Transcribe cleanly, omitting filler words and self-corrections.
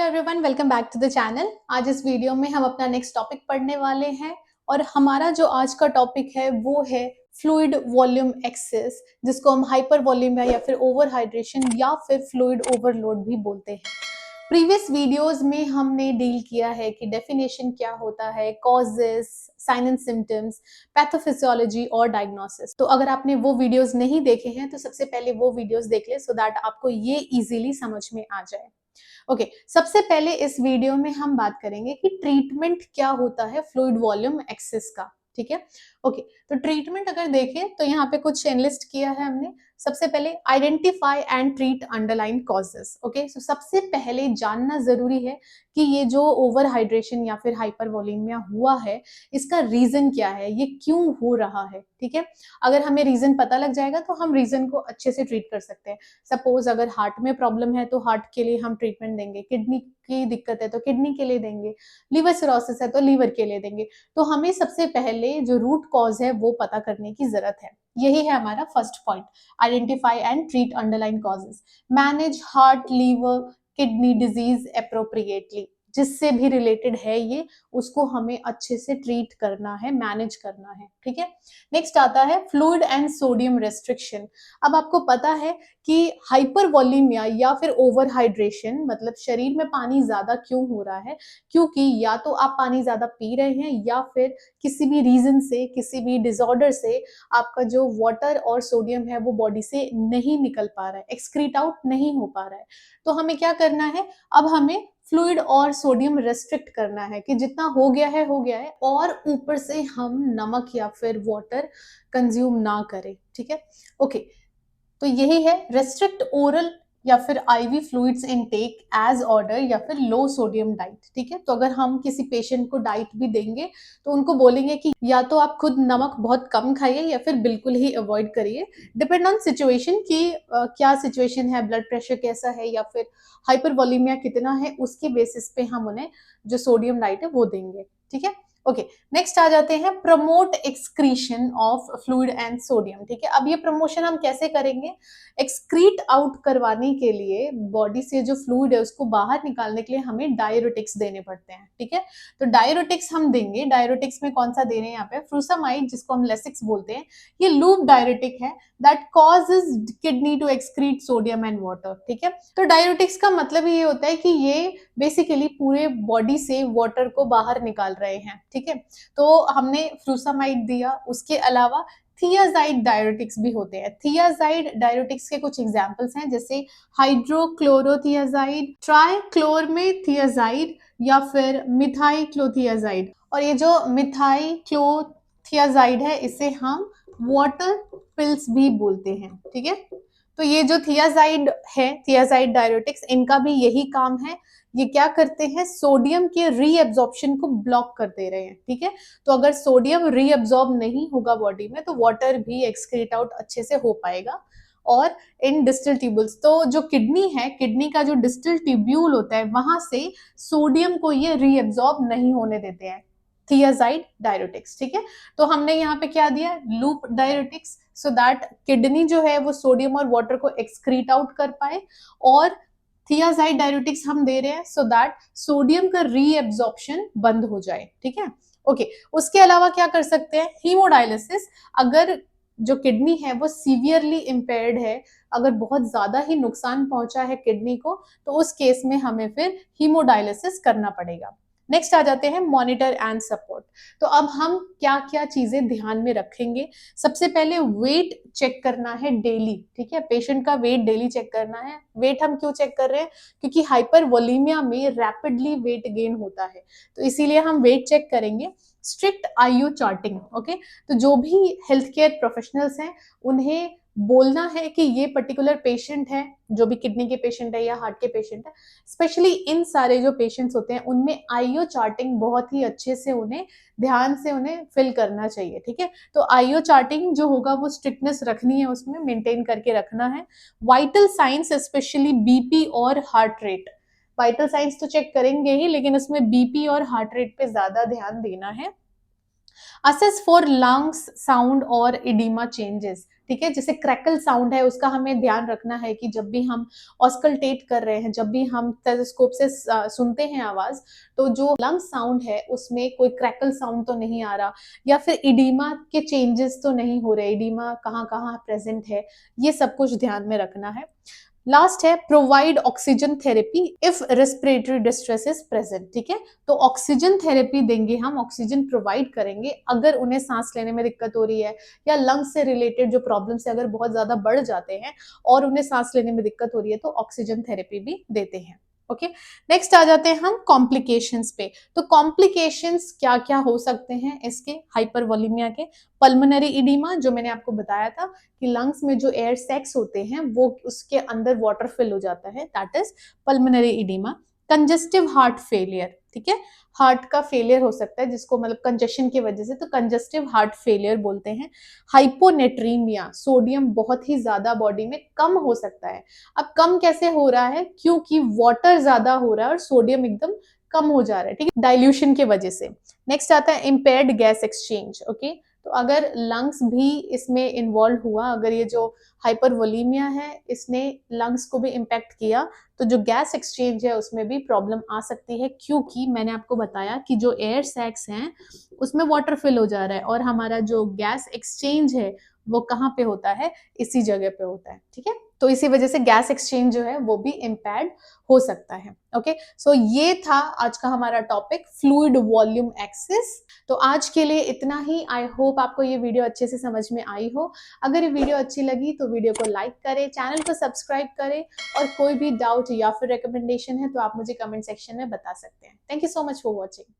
Everyone, welcome back to the channel. आज इस video में हम अपना नेक्स्ट टॉपिक पढ़ने वाले हैं और हमारा जो आज का टॉपिक है वो है फ्लूइड वॉल्यूम एक्सेस, जिसको हम हाइपर वॉल्यूमिया या फिर ओवर हाइड्रेशन या फिर फ्लूइड ओवरलोड भी बोलते हैं। प्रीवियस वीडियोस में हमने डील किया है कि डेफिनेशन क्या होता है, causes, sign and symptoms, pathophysiology और डायग्नोसिस। तो अगर आपने वो वीडियोस नहीं देखे हैं तो सबसे पहले वो वीडियोस देख ले सो दैट आपको ये इजीली समझ में आ जाए। ओके, सबसे पहले इस वीडियो में हम बात करेंगे कि ट्रीटमेंट क्या होता है फ्लूइड वॉल्यूम एक्सेस का। ठीक है, ओके। तो ट्रीटमेंट अगर देखें तो यहाँ पे कुछ एनलिस्ट किया है हमने। सबसे पहले identify and treat underline causes. Okay, so सबसे पहले जानना जरूरी है कि ये जो ओवर हाइड्रेशन या फिर हाइपर वॉल्यूमिया हुआ है, इसका रीजन क्या है, ये क्यों हो रहा है। ठीक है, अगर हमें रीजन पता लग जाएगा तो हम रीजन को अच्छे से ट्रीट कर सकते हैं। सपोज अगर हार्ट में प्रॉब्लम है तो हार्ट के लिए हम ट्रीटमेंट देंगे, किडनी की दिक्कत है तो किडनी के लिए देंगे, लिवर सिरोसिस है तो लिवर के लिए देंगे। तो हमें सबसे पहले जो रूट कॉज है वो पता करने की जरूरत है। यही है हमारा first point, identify and treat underline causes, manage heart liver kidney disease appropriately. जिससे भी रिलेटेड है ये, उसको हमें अच्छे से ट्रीट करना है, मैनेज करना है। ठीक है, नेक्स्ट आता है फ्लूइड एंड सोडियम रेस्ट्रिक्शन। अब आपको पता है कि हाइपर वॉल्यूमिया या फिर ओवर हाइड्रेशन मतलब शरीर में पानी ज्यादा क्यों हो रहा है, क्योंकि या तो आप पानी ज्यादा पी रहे हैं या फिर किसी भी रीजन से, किसी भी डिसऑर्डर से आपका जो वाटर और सोडियम है वो बॉडी से नहीं निकल पा रहा है, एक्सक्रीट आउट नहीं हो पा रहा है। तो हमें क्या करना है, अब हमें फ्लूइड और सोडियम रेस्ट्रिक्ट करना है कि जितना हो गया है हो गया है, और ऊपर से हम नमक या फिर वाटर कंज्यूम ना करें। ठीक है, ओके। तो यही है, रेस्ट्रिक्ट ओरल या फिर IV fluids intake as order या फिर लो सोडियम डाइट। ठीक है, तो अगर हम किसी पेशेंट को डाइट भी देंगे तो उनको बोलेंगे कि या तो आप खुद नमक बहुत कम खाइए या फिर बिल्कुल ही अवॉइड करिए, डिपेंड ऑन सिचुएशन कि क्या सिचुएशन है, ब्लड प्रेशर कैसा है या फिर हाइपर वॉल्यूमिया कितना है, उसके बेसिस पे हम उन्हें जो सोडियम डाइट है वो देंगे। ठीक है, ओके। नेक्स्ट आ जाते हैं promote excretion of fluid and sodium. ठीक है, अब ये प्रमोशन हम कैसे करेंगे, एक्सक्रीट आउट करवाने के लिए, बॉडी से जो फ्लूइड है उसको बाहर निकालने के लिए हमें डायरेटिक्स देने पड़ते हैं। ठीक है, तो डायरेटिक्स हम देंगे। डायरेटिक्स में कौन सा दे रहे हैं यहाँ पे, फ्रूसामाइड, जिसको हम लेसिक्स बोलते हैं। ये लूप डायरेटिक है that causes kidney to excrete sodium and water. ठीक है, तो डायरेटिक्स का मतलब ये होता है कि ये बेसिकली पूरे बॉडी से वाटर को बाहर निकाल रहे हैं। ठीक है, तो हमने फ्रूसामाइड दिया, उसके अलावा थियाजाइड डायरेटिक्स भी होते हैं। थियाजाइड डायरेटिक्स के कुछ एग्जांपल्स हैं, जैसे हाइड्रोक्लोरोथियाजाइड, ट्राइक्लोरमेथियाजाइड या फिर मिथाइक्लोथियाजाइड। और ये जो मिथाइक्लोथियाजाइड है इसे हम वाटर पिल्स भी बोलते हैं। ठीक है, तो ये जो थियाजाइड है, थियाजाइड डायरेटिक्स, इनका भी यही काम है। ये क्या करते हैं, सोडियम के रीअब्जॉर्प्शन को ब्लॉक कर दे रहे हैं। ठीक है, तो अगर सोडियम रीअब्जॉर्ब नहीं होगा बॉडी में तो वाटर भी एक्सक्रीट आउट अच्छे से हो पाएगा। और इन डिस्टल ट्यूब्यूल्स, तो जो किडनी है, किडनी का जो डिस्टल ट्यूब्यूल होता है वहां से सोडियम को ये रीअब्जॉर्ब नहीं होने देते हैं, थियाजाइड डायरेटिक्स। ठीक है, तो हमने यहाँ पे क्या दिया, loop diuretics, so that kidney जो है वो सोडियम और वाटर को एक्सक्रीट आउट कर पाए, और थियाजाइड डायरेटिक्स हम दे रहे हैं सो दैट सोडियम का रीएब्जॉर्प्शन बंद हो जाए। ठीक है, ओके। उसके अलावा क्या कर सकते हैं, हीमोडायलिसिस। अगर जो किडनी है वो सीवियरली इम्पेयर्ड है, अगर बहुत ज्यादा ही नुकसान पहुंचा है किडनी को, तो उस केस में हमें फिर हीमोडायलिसिस करना पड़ेगा। नेक्स्ट आ जाते हैं मॉनिटर एंड सपोर्ट। तो अब हम क्या क्या चीजें ध्यान में रखेंगे, सबसे पहले वेट चेक करना है डेली। ठीक है, पेशेंट का वेट डेली चेक करना है। वेट हम क्यों चेक कर रहे हैं, क्योंकि हाइपर वॉल्यूमिया में रैपिडली वेट गेन होता है, तो इसीलिए हम वेट चेक करेंगे। Strict IU charting. ओके, तो जो भी हेल्थ केयर प्रोफेशनल्स हैं उन्हें बोलना है कि ये पर्टिकुलर पेशेंट है, जो भी किडनी के पेशेंट है या हार्ट के पेशेंट है, स्पेशली इन सारे जो पेशेंट्स होते हैं उनमें आईओ चार्टिंग बहुत ही अच्छे से उन्हें ध्यान से उन्हें फिल करना चाहिए। ठीक है, तो आईओ चार्टिंग जो होगा वो स्ट्रिक्टनेस रखनी है, उसमें मेंटेन करके रखना है। वाइटल साइंस, स्पेशली बीपी और हार्ट रेट, वाइटल साइंस तो चेक करेंगे ही लेकिन उसमें बीपी और हार्ट रेट पे ज्यादा ध्यान देना है। असेस फॉर लंग्स साउंड और इडीमा चेंजेस। ठीक है, जैसे क्रैकल साउंड है उसका हमें ध्यान रखना है कि जब भी हम ऑस्कल्टेट कर रहे हैं, जब भी हम स्टेथोस्कोप से सुनते हैं आवाज, तो जो लंग साउंड है उसमें कोई क्रैकल साउंड तो नहीं आ रहा, या फिर इडीमा के चेंजेस तो नहीं हो रहे, इडीमा कहाँ कहाँ प्रेजेंट है, ये सब कुछ ध्यान में रखना है। लास्ट है provide oxygen therapy if respiratory distress is present, ठीक है, तो ऑक्सीजन थेरेपी देंगे हम, ऑक्सीजन प्रोवाइड करेंगे अगर उन्हें सांस लेने में दिक्कत हो रही है, या लंग्स से रिलेटेड जो प्रॉब्लम्स है अगर बहुत ज्यादा बढ़ जाते हैं और उन्हें सांस लेने में दिक्कत हो रही है तो ऑक्सीजन थेरेपी भी देते हैं। ओके, नेक्स्ट आ जाते हैं हम कॉम्प्लिकेशंस पे। तो कॉम्प्लिकेशंस क्या क्या हो सकते हैं इसके हाइपरवोलेमिया के? पल्मोनरी इडीमा, जो मैंने आपको बताया था कि लंग्स में जो एयर सैक्स होते हैं वो उसके अंदर वाटर फिल हो जाता है, that is pulmonary oedema. Congestive heart failure, ठीक है, हार्ट का फेलियर हो सकता है जिसको मतलब कंजेशन की वजह से, तो कंजेस्टिव हार्ट फेलियर बोलते हैं। हाइपोनेट्रीमिया, सोडियम बहुत ही ज्यादा बॉडी में कम हो सकता है। अब कम कैसे हो रहा है? क्योंकि वाटर ज्यादा हो रहा है और सोडियम एकदम कम हो जा रहा है, ठीक है, डाइल्यूशन की वजह से। नेक्स्ट आता है इम्पेयर्ड गैस एक्सचेंज। ओके, तो अगर लंग्स भी इसमें इन्वॉल्व हुआ, अगर ये जो हाइपरवोलेमिया है इसने लंग्स को भी इम्पैक्ट किया, तो जो गैस एक्सचेंज है उसमें भी प्रॉब्लम आ सकती है, क्योंकि मैंने आपको बताया कि जो एयर सैक्स हैं उसमें वाटर फिल हो जा रहा है और हमारा जो गैस एक्सचेंज है वो कहाँ पे होता है? इसी जगह पे होता है, ठीक है, तो इसी वजह से गैस एक्सचेंज जो है वो भी इम्पेयर्ड हो सकता है। ओके, सो ये था आज का हमारा टॉपिक, फ्लूइड वॉल्यूम एक्सिस। तो आज के लिए इतना ही। आई होप आपको ये वीडियो अच्छे से समझ में आई हो। अगर ये वीडियो अच्छी लगी तो वीडियो को लाइक करें, चैनल को सब्सक्राइब करें, और कोई भी डाउट या फिर रिकमेंडेशन है तो आप मुझे कमेंट सेक्शन में बता सकते हैं। Thank you so much for watching.